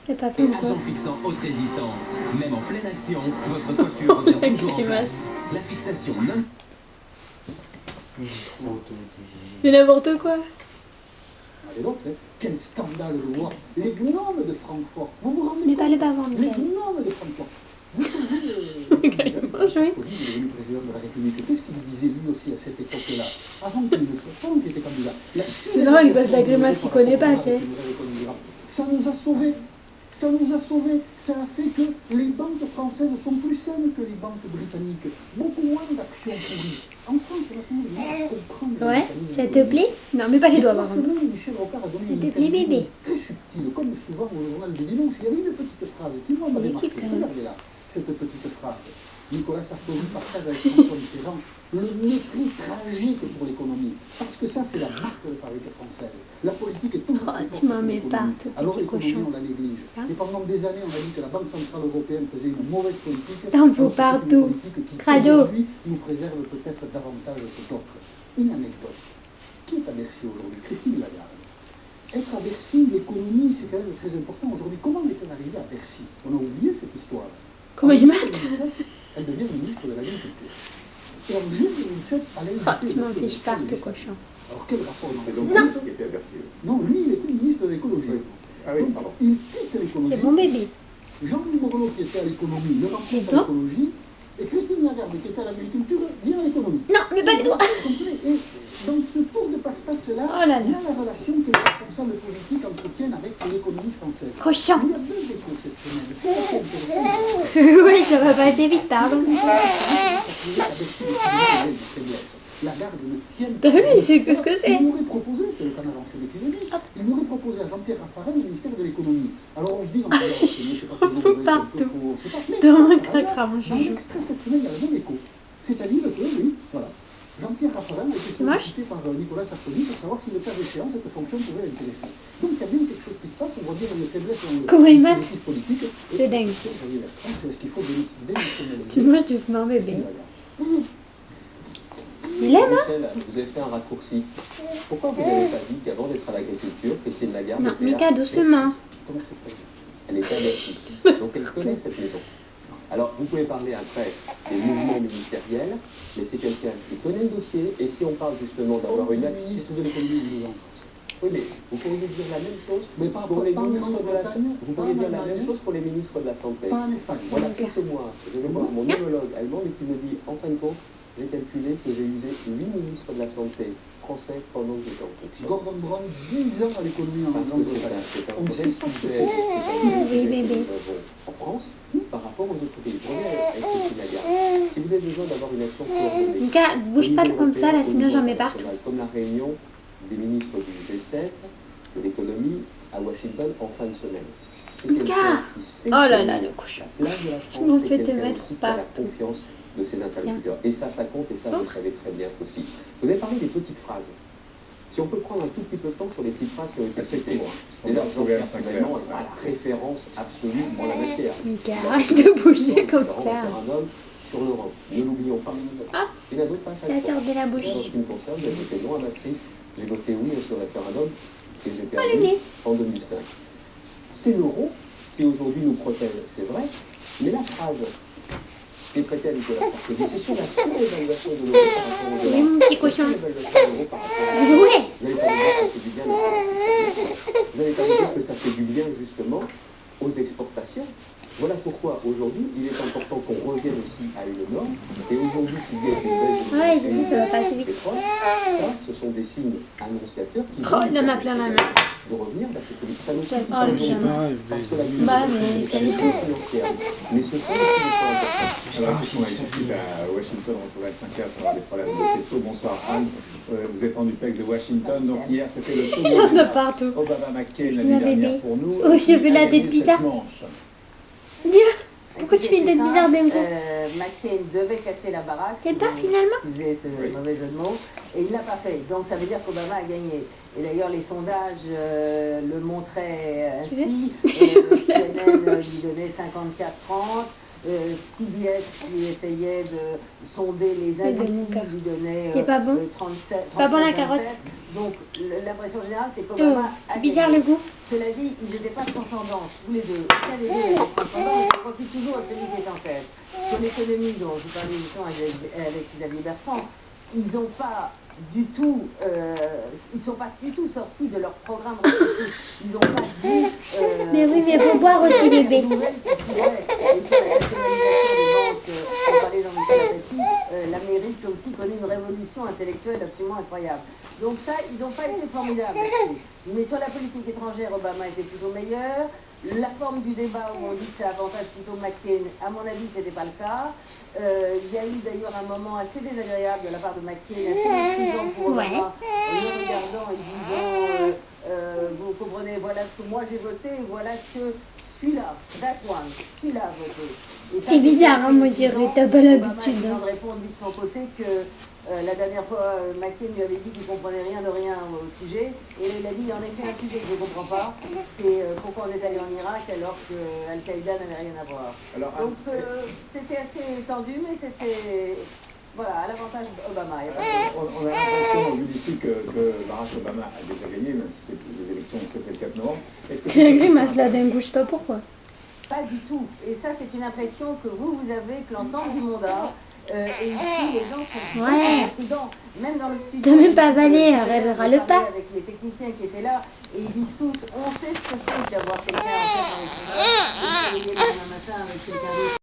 J'ai pas fait Et encore. agent fixant haute résistance. Même en pleine action, votre coiffure revient toujours en place. La fixation non... Mais n'importe quoi. Et donc, quel scandale de voir les gnomes de Francfort. Vous vous rendez Mais compte? pas le bavard, Les Michael. gnomes de Francfort. Vous savez, Bonjour. Sarkozy, il est devenu président de la République. Qu'est-ce qu'il disait lui aussi à cette époque-là? Avant qu'il ne soit pas, qu'il était candidat. C'est normal, il passe la grimace, il connaît pas, tu sais. Ça nous a sauvés. Ça nous a sauvés. Ça a fait que les banques françaises sont plus saines que les banques britanniques. Beaucoup moins d'actions pourries. En France, maintenant, il faut comprendre. Ouais, ça te plaît? Non, mais pas les doigts, par contre. Michel Rocard a donné Ça une te plaît, interview bébé? très subtile, comme souvent au journal du dimanche. Il y avait une petite phrase qui moi m'avait marqué. quand même. Regardez là, cette petite phrase. Nicolas Sarkozy partage avec François Mitterrand le mépris tragique pour l'économie. Parce que ça, c'est la marque de la fabrique française. La politique est toujours Oh, plus tu forte m'en que mets l'économie. partout, Alors petit l'économie, cochon. on la néglige. Hein? Et pendant des années, on a dit que la Banque Centrale Européenne faisait une mauvaise politique. T'en fous alors que c'est une partout. politique qui, Crado. aujourd'hui, nous préserve peut-être davantage que d'autres. Une anecdote. Qui est à Bercy aujourd'hui? Christine Lagarde. Être à Bercy, l'économie, c'est quand même très important aujourd'hui. Comment est-elle arrivée à Bercy? On a oublié cette histoire. Comment En il mate? 2017, elle devient ministre de l'Agriculture. Et en juillet 2007, elle a Oh, invité tu m'en le fiches partout, ministre. cochon. Alors quel rapport C'est dans donc le lui qui était à Bercy. Non, lui, il était ministre de l'écologie. Ah oui, Donc, pardon. il quitte l'écologie. C'est bon bébé. Jean-Louis Borloo, qui était à l'économie, le remplace C'est à bon l'écologie. Et Christine Lagarde, qui était à l'agriculture, vient à l'économie. Non, mais pas les doigts. Vous comprenez? Et dans ce tour de passe-passe-là, Oh là là. il y a la relation que les responsables politiques entretiennent avec l'économie française. Cochon. Il y a deux échos cette semaine. C'est intéressant. Oui, ça va pas assez vite, pardon. La garde ne tient T'as vu, il sait ce que c'est. Il m'aurait proposé, c'est le canard enchaîné qui le dit, il m'aurait proposé à Jean-Pierre Raffarin le ministère de l'économie. Alors on se dit, non, On fout partout. Dans un cracra, mon Dans chouchou. l'Express cette semaine, il y a le même écho. C'est-à-dire que, oui, voilà. Jean-Pierre Raffarin a été sollicité par Nicolas Sarkozy pour savoir si le cas échéant, cette fonction pouvait l'intéresser. Donc il y a bien quelque chose qui se passe, on voit bien une faiblesse dans le Comment il mate? politique. C'est dingue. C'est ce qu'il faut démissionner. Tu manges doucement, bébé. Il aime, hein? Michel, vous avez fait un raccourci. Pourquoi vous n'avez pas dit qu'avant d'être à l'agriculture, Christine Lagarde Non, était Mika, à doucement. Comment c'est fait? Elle était à Bercy. Donc elle connaît cette maison. Alors vous pouvez parler après des mouvements ministériels, mais c'est quelqu'un qui connaît le dossier. Et si on parle justement d'avoir une action... ministre de l'économie, Oui, mais vous pourriez dire la même chose mais pas pour les pas en ministres de la Grande-Bretagne, Santé. Vous pas pourriez en dire la même Allemagne, chose pour les ministres de la Santé. pas en Espagne. Voilà quelques mois, je vais voir mon homologue allemand et qui me dit, en fin de compte, j'ai calculé que j'ai usé 8 ministres de la Santé français pendant que j'étais en fonction. Gordon Brown, 10 ans à l'économie en Parce que Grande-Bretagne. c'est un On vrai sait pas ce que sujet, c'est. Oui, bébé. que nous avons en France par rapport aux autres pays. Je reviens avec Christine Lagarde. Si vous avez besoin d'avoir une action coordonnée, Mika, bouge pas comme ça, là, sinon j'en mets partout. comme la réunion des ministres du G7, de l'économie, à Washington en fin de semaine. C'est Mika! quelqu'un qui sait Oh là tenir là, le cochon. la place de la Tu France, m'en c'est fais te quelqu'un mettre aussi qui a la partout. confiance de ses interlocuteurs. Et ça compte, et ça, vous le savez très bien aussi. Vous avez parlé des petites phrases. Si on peut prendre un tout petit peu de temps sur les petites phrases qui ont été citées. Déjà, Jean-Pierre, personnellement, a la référence absolue en la matière. Mika, arrête de bouger comme ça. Référendum sur l'Europe. Ne l'oublions pas. Ah, Il y en a d'autres pas à chaque ça fois. sort de la En bouche. ce qui me concerne, j'ai voté non à Maastricht, j'ai voté oui à ce référendum et j'ai Oh, le perdu nez. en 2005. C'est l'euro qui aujourd'hui nous protège, c'est vrai, mais la phrase qui est prêtée à Nicolas Sarkozy, c'est sur la surévaluation de l'euro par rapport au dollar. Oui, mon petit cochon. Surévaluation de l'euro par rapport au dollar. Ouais. Vous allez pas me dire que ça fait du bien justement aux exportations. Voilà pourquoi aujourd'hui il est important qu'on revienne aussi à une norme. Et aujourd'hui qu'il y ait une baisse de Ouais, je sais, ça va pas assez vite. pétrole, ça, ce sont des signes annonciateurs qui Oh, il en a plein la main. de revenir vers cette politique. Ça nous suffit Oh, pas le aujourd'hui, pyjama. parce que la Bah, mais ça l'est tout. financière. Mais ce sont aussi des points importants. Alors, effectivement, il suffit à Washington, on retrouve à 5 heures pour avoir des problèmes de faisceau. Bonsoir Anne, vous êtes en duplex de Washington, donc hier c'était le second Il y en a débat partout. Obama-McCain la Il y a nuit dernière bébé. pour nous. Oh, j'ai vu la Qui a tête gagné bizarre. cette manche. Dis, pourquoi tu fais une tête bizarre d'un coup? McCain devait casser la baraque. C'est pas finalement? Excusez ce mauvais jeu de mots. Et il ne l'a pas fait. Donc ça veut dire qu'Obama a gagné. Et d'ailleurs, les sondages le montraient ainsi. CNN lui donnait 54-30. CBS qui essayait de sonder les C'est de mon indécis cœur. lui donnait C'est pas bon? 37. Pas bon la 37. carotte. Donc l'impression générale, c'est qu'Obama C'est bizarre le goût. Cela dit, ils n'étaient pas transcendants, tous les deux. Aucun des deux n'était transcendant, ils profitent toujours à celui qui est en tête. Sur l'économie, dont je parlais justement avec Xavier Bertrand, ils n'ont pas du tout, ils sont pas du tout sortis de leur programme respectif. Ils n'ont pas dit. Mais oui, mais faut boire aussi, bébé. Et sur la nationalisation des banques, on parlait dans Michel Apathy, l'Amérique aussi connaît une révolution intellectuelle absolument incroyable. Donc ça, ils n'ont pas été formidables là-dessus. Mais sur la politique étrangère, Obama était plutôt meilleur. La forme du débat où on dit que ça avantage plutôt McCain, à mon avis, ce n'était pas le cas. Il y a eu d'ailleurs un moment assez désagréable de la part de McCain, assez méprisant pour Obama, en le regardant et disant vous comprenez, voilà ce que moi j'ai voté, voilà ce que celui-là, that one, celui-là a voté. C'est bizarre, hein, moi j'irais, t'as pas l'habitude. Obama a répondre lui de son côté que la dernière fois, McCain lui avait dit qu'il ne comprenait rien de rien au sujet. Et il a dit, en effet, un sujet que je ne comprends pas, c'est pourquoi on est allé en Irak alors que Al-Qaïda n'avait rien à voir. Alors, donc, c'était assez tendu, mais c'était, voilà, à l'avantage d'Obama. On a l'impression, vu d'ici, que Barack Obama a déjà gagné, même si c'est les élections, c'est le 4 novembre. J'ai la grimace là d'un coup, je sais pas pourquoi. Pas du tout. Et ça, c'est une impression que vous avez, que l'ensemble du monde a. Et ici, les gens sont prudents, même dans le studio. T'as même pas avalé, râle pas. Avec les techniciens qui étaient là, et ils disent tous, on sait ce que c'est d'avoir quelqu'un en tête dans les sondages, et de se réveiller le lendemain matin avec quelqu'un d'autre.